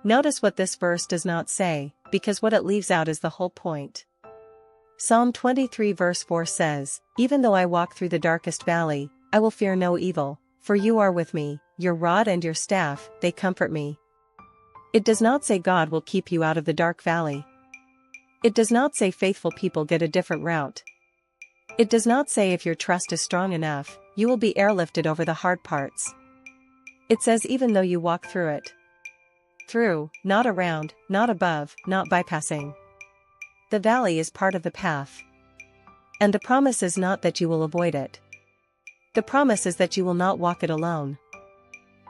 Notice what this verse does not say, because what it leaves out is the whole point. Psalm 23 verse 4 says, "Even though I walk through the darkest valley, I will fear no evil, for you are with me, your rod and your staff, they comfort me." It does not say God will keep you out of the dark valley. It does not say faithful people get a different route. It does not say if your trust is strong enough, you will be airlifted over the hard parts. It says even though you walk through it. Through, not around, not above, not bypassing. The valley is part of the path. And the promise is not that you will avoid it. The promise is that you will not walk it alone.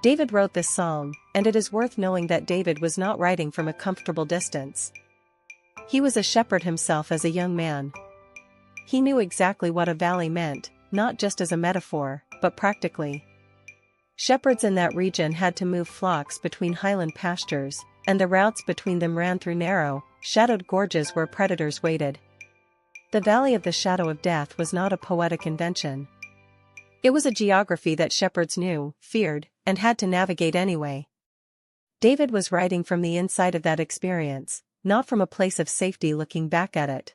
David wrote this psalm, and it is worth knowing that David was not writing from a comfortable distance. He was a shepherd himself as a young man. He knew exactly what a valley meant, not just as a metaphor, but practically. Shepherds in that region had to move flocks between highland pastures, and the routes between them ran through narrow, shadowed gorges where predators waited. The Valley of the Shadow of Death was not a poetic invention. It was a geography that shepherds knew, feared, and had to navigate anyway. David was writing from the inside of that experience, not from a place of safety looking back at it.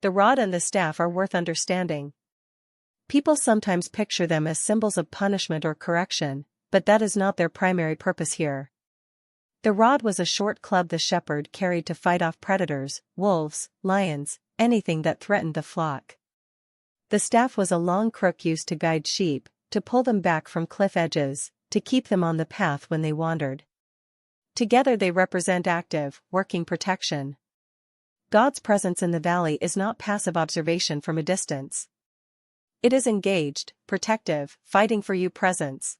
The rod and the staff are worth understanding. People sometimes picture them as symbols of punishment or correction, but that is not their primary purpose here. The rod was a short club the shepherd carried to fight off predators, wolves, lions, anything that threatened the flock. The staff was a long crook used to guide sheep, to pull them back from cliff edges, to keep them on the path when they wandered. Together they represent active, working protection. God's presence in the valley is not passive observation from a distance. It is engaged, protective, fighting for you presence.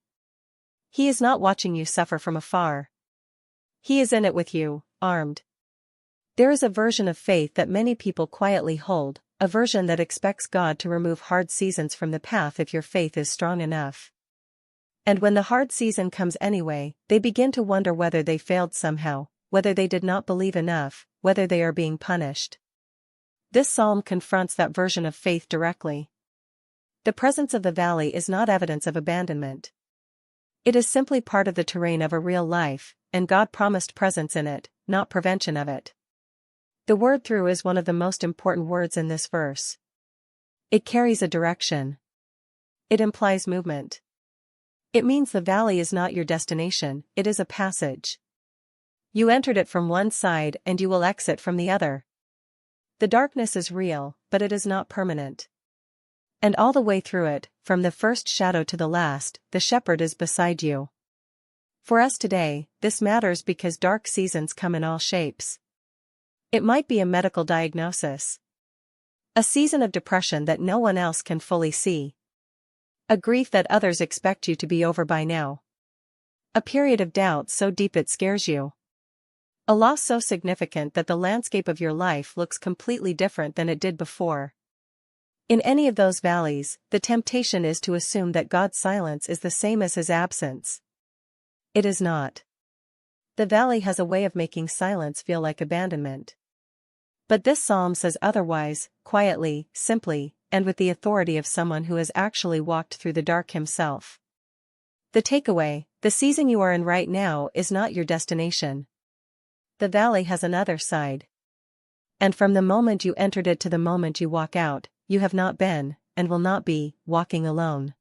He is not watching you suffer from afar. He is in it with you, armed. There is a version of faith that many people quietly hold, a version that expects God to remove hard seasons from the path if your faith is strong enough. And when the hard season comes anyway, they begin to wonder whether they failed somehow, whether they did not believe enough, whether they are being punished. This psalm confronts that version of faith directly. The presence of the valley is not evidence of abandonment. It is simply part of the terrain of a real life, and God promised presence in it, not prevention of it. The word through is one of the most important words in this verse. It carries a direction. It implies movement. It means the valley is not your destination, it is a passage. You entered it from one side and you will exit from the other. The darkness is real, but it is not permanent. And all the way through it, from the first shadow to the last, the shepherd is beside you. For us today, this matters because dark seasons come in all shapes. It might be a medical diagnosis. A season of depression that no one else can fully see. A grief that others expect you to be over by now. A period of doubt so deep it scares you. A loss so significant that the landscape of your life looks completely different than it did before. In any of those valleys, the temptation is to assume that God's silence is the same as His absence. It is not. The valley has a way of making silence feel like abandonment. But this psalm says otherwise, quietly, simply, and with the authority of someone who has actually walked through the dark himself. The takeaway: the season you are in right now is not your destination. The valley has another side. And from the moment you entered it to the moment you walk out, you have not been, and will not be, walking alone.